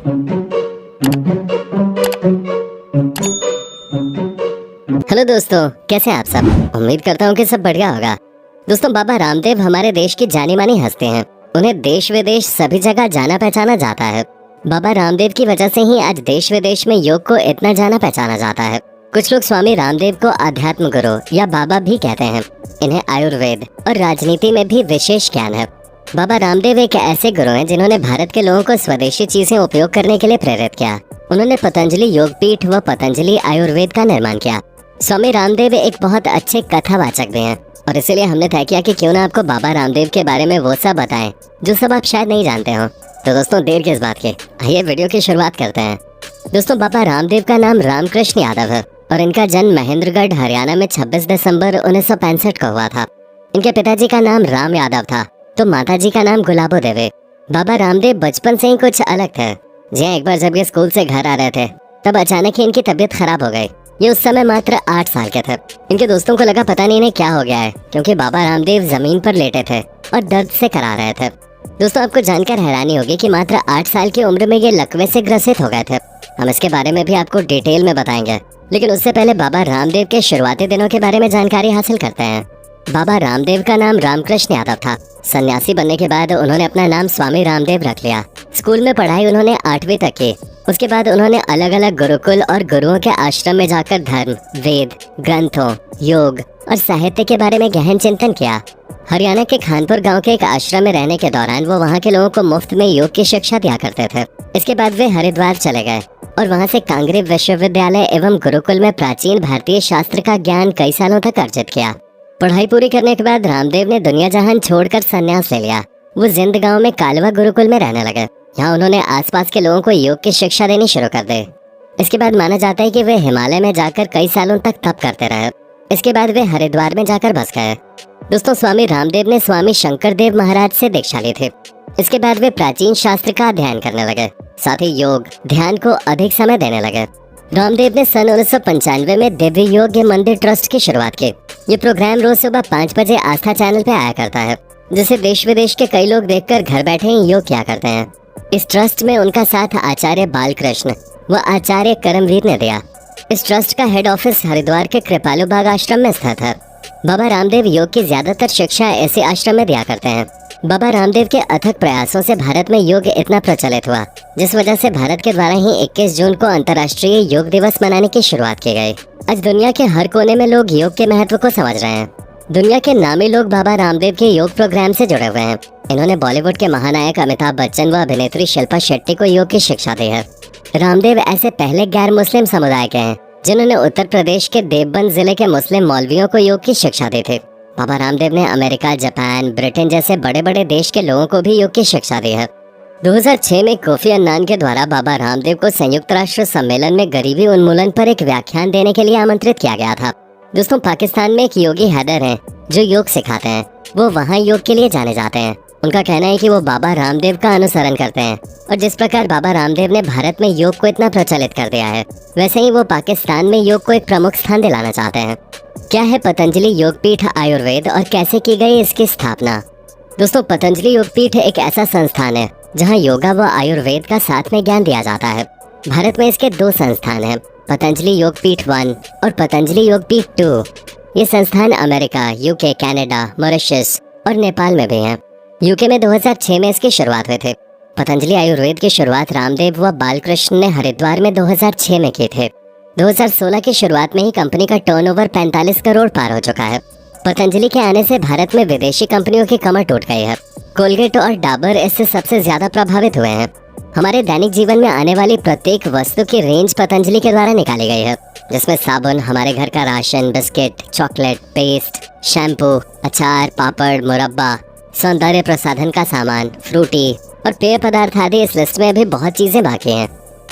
Hello दोस्तों, कैसे हैं आप सब। उम्मीद करता हूँ कि सब बढ़िया होगा। दोस्तों, बाबा रामदेव हमारे देश की जानी मानी हस्ती हैं। उन्हें देश विदेश सभी जगह जाना पहचाना जाता है। बाबा रामदेव की वजह से ही आज देश विदेश में योग को इतना जाना पहचाना जाता है। कुछ लोग स्वामी रामदेव को आध्यात्म गुरु या बाबा भी कहते हैं। इन्हें आयुर्वेद और राजनीति में भी विशेष ज्ञान है। बाबा रामदेव एक ऐसे गुरु हैं जिन्होंने भारत के लोगों को स्वदेशी चीजें उपयोग करने के लिए प्रेरित किया। उन्होंने पतंजलि योग पीठ व पतंजलि आयुर्वेद का निर्माण किया। स्वामी रामदेव एक बहुत अच्छे कथावाचक भी हैं और इसीलिए हमने तय किया कि क्यों ना आपको बाबा रामदेव के बारे में वो सब बताएं जो सब आप शायद नहीं जानते हो। तो दोस्तों, देर किस बात की, आइए वीडियो की शुरुआत करते हैं। दोस्तों, बाबा रामदेव का नाम रामकृष्ण यादव है और इनका जन्म महेंद्रगढ़ हरियाणा में 26 दिसंबर 1965 को हुआ था। इनके पिताजी का नाम राम यादव था तो माताजी का नाम गुलाबो देवी। बाबा रामदेव बचपन से ही कुछ अलग थे। जी हाँ, एक बार जब ये स्कूल से घर आ रहे थे तब अचानक ही इनकी तबीयत खराब हो गई। ये उस समय मात्र 8 साल के थे। इनके दोस्तों को लगा पता नहीं इन्हें क्या हो गया है, क्योंकि बाबा रामदेव जमीन पर लेटे थे और दर्द से करा रहे थे। दोस्तों, आपको जानकर हैरानी होगी कि मात्र 8 साल की उम्र में ये लकवे से ग्रसित हो गए थे। हम इसके बारे में भी आपको डिटेल में बताएंगे, लेकिन उससे पहले बाबा रामदेव के शुरुआती दिनों के बारे में जानकारी हासिल करते हैं। बाबा रामदेव का नाम रामकृष्ण यादव था। सन्यासी बनने के बाद उन्होंने अपना नाम स्वामी रामदेव रख लिया। स्कूल में पढ़ाई उन्होंने 8वीं तक की। उसके बाद उन्होंने अलग अलग गुरुकुल और गुरुओं के आश्रम में जाकर धर्म, वेद, ग्रंथों, योग और साहित्य के बारे में गहन चिंतन किया। हरियाणा के खानपुर गांव के एक आश्रम में रहने के दौरान वो वहां के लोगों को मुफ्त में योग की शिक्षा दिया करते थे। इसके बाद वे हरिद्वार चले गए और वहां से कांगड़ी विश्वविद्यालय एवं गुरुकुल में प्राचीन भारतीय शास्त्र का ज्ञान कई सालों तक अर्जित किया। पढ़ाई पूरी करने के बाद रामदेव ने दुनिया जहान छोड़कर संन्यास ले लिया। वो जिंद गांव में कालवा गुरुकुल में रहने लगे। यहाँ उन्होंने आसपास के लोगों को योग की शिक्षा देनी शुरू कर दी। इसके बाद माना जाता है कि वे हिमालय में जाकर कई सालों तक तप करते रहे। इसके बाद वे हरिद्वार में जाकर बस गए। दोस्तों, स्वामी रामदेव ने स्वामी शंकर देव महाराज से दीक्षा ली थी। इसके बाद वे प्राचीन शास्त्र का अध्ययन करने लगे, साथ ही योग ध्यान को अधिक समय देने लगे। रामदेव ने सन 1995 में दिव्य योग मंदिर ट्रस्ट की शुरुआत की। ये प्रोग्राम रोज सुबह 5 बजे आस्था चैनल पे आया करता है, जिसे देश विदेश के कई लोग देखकर घर बैठे ही योग किया करते हैं। इस ट्रस्ट में उनका साथ आचार्य बालकृष्ण व आचार्य करमवीर ने दिया। इस ट्रस्ट का हेड ऑफिस हरिद्वार के कृपालु बाग आश्रम में स्थित है। बाबा रामदेव योग की ज्यादातर शिक्षा ऐसे आश्रम में दिया करते हैं। बाबा रामदेव के अथक प्रयासों से भारत में योग इतना प्रचलित हुआ, जिस वजह से भारत के द्वारा ही 21 जून को अंतर्राष्ट्रीय योग दिवस मनाने की शुरुआत की गई। आज दुनिया के हर कोने में लोग योग के महत्व को समझ रहे हैं। दुनिया के नामी लोग बाबा रामदेव के योग प्रोग्राम से जुड़े हुए हैं। इन्होंने बॉलीवुड के महानायक अमिताभ बच्चन व अभिनेत्री शिल्पा शेट्टी को योग की शिक्षा दी है। रामदेव ऐसे पहले गैर मुस्लिम समुदाय के हैं जिन्होंने उत्तर प्रदेश के देवबंद जिले के मुस्लिम मौलवियों को योग की शिक्षा दी थी। बाबा रामदेव ने अमेरिका, जापान, ब्रिटेन जैसे बड़े बड़े देश के लोगों को भी योग की शिक्षा दी है। 2006 में कोफी अन्नान के द्वारा बाबा रामदेव को संयुक्त राष्ट्र सम्मेलन में गरीबी उन्मूलन पर एक व्याख्यान देने के लिए आमंत्रित किया गया था। दोस्तों, पाकिस्तान में एक योगी हैदर हैं जो योग सिखाते हैं। वो वहाँ योग के लिए जाने जाते हैं। उनका कहना है कि वो बाबा रामदेव का अनुसरण करते हैं और जिस प्रकार बाबा रामदेव ने भारत में योग को इतना प्रचलित कर दिया है, वैसे ही वो पाकिस्तान में योग को एक प्रमुख स्थान दिलाना चाहते हैं। क्या है पतंजलि योग पीठ आयुर्वेद और कैसे की गई इसकी स्थापना। दोस्तों, पतंजलि योग पीठ एक ऐसा संस्थान है जहां योगा व आयुर्वेद का साथ में ज्ञान दिया जाता है। भारत में इसके 2 संस्थान हैं, पतंजलि योग पीठ 1 और पतंजलि योग पीठ 2। ये संस्थान अमेरिका, यूके, कनाडा, मॉरिशस और नेपाल में भी हैं। यूके में 2006 में इसकी शुरुआत हुई थी। पतंजलि आयुर्वेद की शुरुआत रामदेव व बालकृष्ण ने हरिद्वार में 2006 में की थी। 2016 की शुरुआत में ही कंपनी का टर्नओवर 45 करोड़ पार हो चुका है। पतंजलि के आने से भारत में विदेशी कंपनियों की कमर टूट गई है। कोलगेट और डाबर इससे सबसे ज्यादा प्रभावित हुए हैं। हमारे दैनिक जीवन में आने वाली प्रत्येक वस्तु की रेंज पतंजलि के द्वारा निकाली गई है, जिसमें साबुन, हमारे घर का ration, biscuit, chocolate, paste, shampoo, अचार, पापड़, मुरब्बा, सौंदर्य प्रसाधन का सामान, फ्रूटी और पेय पदार्थ आदि। इस लिस्ट में अभी बहुत चीजें बाकी हैं।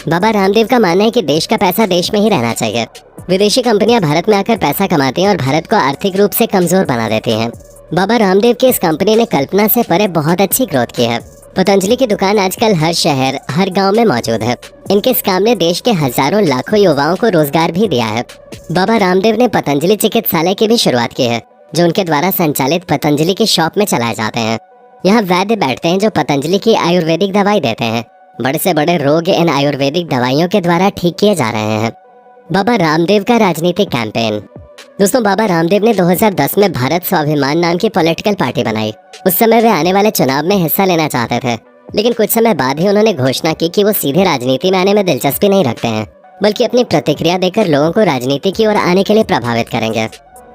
बाबा रामदेव का मानना है कि देश का पैसा देश में ही रहना चाहिए। विदेशी कंपनियां भारत में आकर पैसा कमाती हैं और भारत को आर्थिक रूप से कमजोर बना देती हैं। बाबा रामदेव की इस कंपनी ने कल्पना से परे बहुत अच्छी ग्रोथ की है। पतंजलि की दुकान आजकल हर शहर, हर गांव में मौजूद है। इनके इस काम ने देश के हजारों लाखों युवाओं को रोजगार भी दिया है। बाबा रामदेव ने पतंजलि चिकित्सालय की भी शुरुआत की है, जो उनके द्वारा संचालित पतंजलि की शॉप में चलाए जाते हैं। यहाँ वैद्य बैठते हैं जो पतंजलि की आयुर्वेदिक दवाई देते हैं। बड़े से बड़े रोग इन आयुर्वेदिक दवाइयों के द्वारा ठीक किए जा रहे हैं। बाबा रामदेव का राजनीतिक कैंपेन। दोस्तों, बाबा रामदेव ने 2010 में भारत स्वाभिमान नाम की पॉलिटिकल पार्टी बनाई। उस समय वे आने वाले चुनाव में हिस्सा लेना चाहते थे, लेकिन कुछ समय बाद ही उन्होंने घोषणा की कि वो सीधे राजनीति में आने में दिलचस्पी नहीं रखते हैं, बल्कि अपनी प्रतिक्रिया देकर लोगों को राजनीति की ओर आने के लिए प्रभावित करेंगे।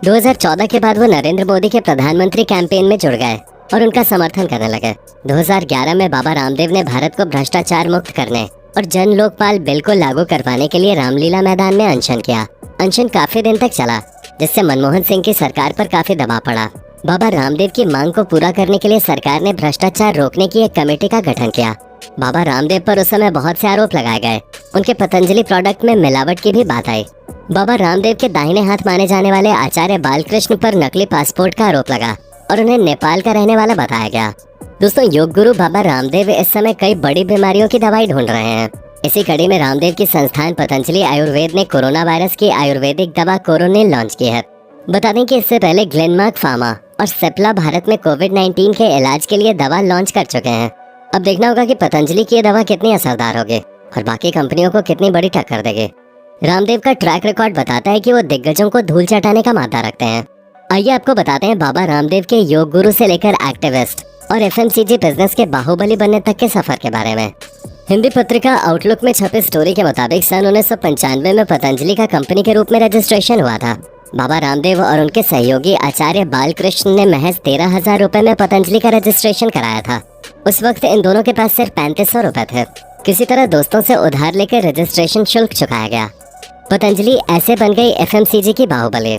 2014 के बाद वो नरेंद्र मोदी के प्रधानमंत्री कैंपेन में जुड़ गए और उनका समर्थन करने लगे। 2011 में बाबा रामदेव ने भारत को भ्रष्टाचार मुक्त करने और जन लोकपाल बिल को लागू करवाने के लिए रामलीला मैदान में अनशन किया। अनशन काफी दिन तक चला, जिससे मनमोहन सिंह की सरकार पर काफी दबाव पड़ा। बाबा रामदेव की मांग को पूरा करने के लिए सरकार ने भ्रष्टाचार रोकने की एक कमेटी का गठन किया। बाबा रामदेव पर उस समय बहुत से आरोप लगाए गए। उनके पतंजलि प्रोडक्ट में मिलावट की भी बात आई। बाबा रामदेव के दाहिने हाथ माने जाने वाले आचार्य बालकृष्ण पर नकली पासपोर्ट का आरोप लगा और उन्हें नेपाल का रहने वाला बताया गया। दोस्तों, योग गुरु बाबा रामदेव इस समय कई बड़ी बीमारियों की दवाई ढूंढ रहे हैं। इसी कड़ी में रामदेव की संस्थान पतंजलि आयुर्वेद ने कोरोना वायरस की आयुर्वेदिक दवा कोरोनिल लॉन्च की है। बता दें कि इससे पहले ग्लेनमार्क फार्मा और सिप्ला भारत में कोविड-19 के इलाज के लिए दवा लॉन्च कर चुके हैं। अब देखना होगा कि पतंजलि की ये दवा कितनी असरदार होगी और बाकी कंपनियों को कितनी बड़ी टक्कर देगी। रामदेव का ट्रैक रिकॉर्ड बताता है कि वो दिग्गजों को धूल चटाने का मादा रखते हैं। आइए आपको बताते हैं बाबा रामदेव के योग गुरु से लेकर एक्टिविस्ट और एफएमसीजी बिजनेस के बाहुबली बनने तक के सफर के बारे में। हिंदी पत्रिका आउटलुक में छपी स्टोरी के मुताबिक सन 1995 में पतंजलि का कंपनी के रूप में रजिस्ट्रेशन हुआ था। बाबा रामदेव और उनके सहयोगी आचार्य बालकृष्ण ने महज 13,000 रुपए में पतंजलि का रजिस्ट्रेशन कराया था। उस वक्त इन दोनों के पास सिर्फ 3500 रुपए थे। किसी तरह दोस्तों से उधार लेकर रजिस्ट्रेशन शुल्क चुकाया गया। पतंजलि ऐसे बन गई एफएमसीजी की बाहुबली।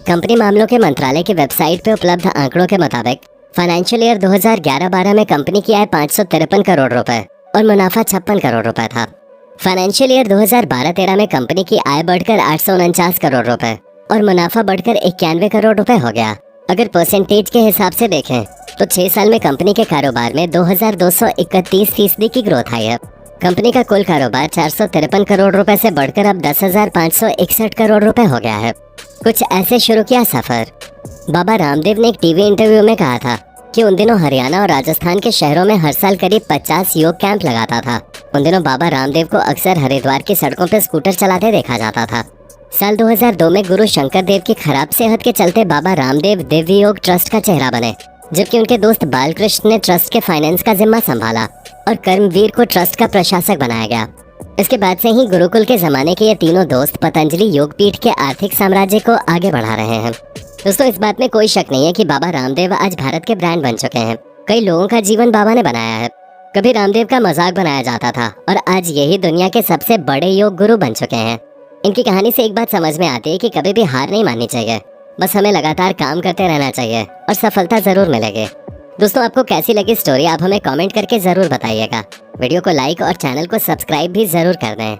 कंपनी मामलों के मंत्रालय की वेबसाइट पे उपलब्ध आंकड़ों के मुताबिक फाइनेंशियल ईयर 2011-12 में कंपनी की आय 553 करोड़ रुपए और मुनाफा 56 करोड़ रुपए था। फाइनेंशियल ईयर 2012-13 में कंपनी की आय बढ़कर 849 करोड़ रुपए और मुनाफा बढ़कर 91 करोड़ रुपए हो गया। अगर परसेंटेज के हिसाब से देखें तो 6 साल में कंपनी के कारोबार में 2231% की ग्रोथ आई है। कंपनी का कुल कारोबार 453 करोड़ रुपए से बढ़कर अब 10,561 करोड़ रुपए हो गया है। कुछ ऐसे शुरू किया सफर। बाबा रामदेव ने एक टीवी इंटरव्यू में कहा था कि उन दिनों हरियाणा और राजस्थान के शहरों में हर साल करीब 50 योग कैंप लगाता था। उन दिनों बाबा रामदेव को अक्सर हरिद्वार की सड़कों पर स्कूटर चलाते देखा जाता था। साल 2002 में गुरु शंकर देव की खराब सेहत के चलते बाबा रामदेव दिव्य योग ट्रस्ट का चेहरा बने, जबकि उनके दोस्त बालकृष्ण ने ट्रस्ट के फाइनेंस का जिम्मा संभाला और कर्मवीर को ट्रस्ट का प्रशासक बनाया गया। इसके बाद से ही गुरुकुल के जमाने के ये तीनों दोस्त पतंजलि योगपीठ के आर्थिक साम्राज्य को आगे बढ़ा रहे हैं। दोस्तों, इस बात में कोई शक नहीं है कि बाबा रामदेव आज भारत के ब्रांड बन चुके हैं। कई लोगों का जीवन बाबा ने बनाया है। कभी रामदेव का मजाक बनाया जाता था और आज यही दुनिया के सबसे बड़े योग गुरु बन चुके हैं। इनकी कहानी से एक बात समझ में आती है कि कभी भी हार नहीं माननी चाहिए। बस हमें लगातार काम करते रहना चाहिए और सफलता जरूर मिलेगी। दोस्तों, आपको कैसी लगी स्टोरी आप हमें कमेंट करके जरूर बताइएगा। वीडियो को लाइक और चैनल को सब्सक्राइब भी जरूर कर दें।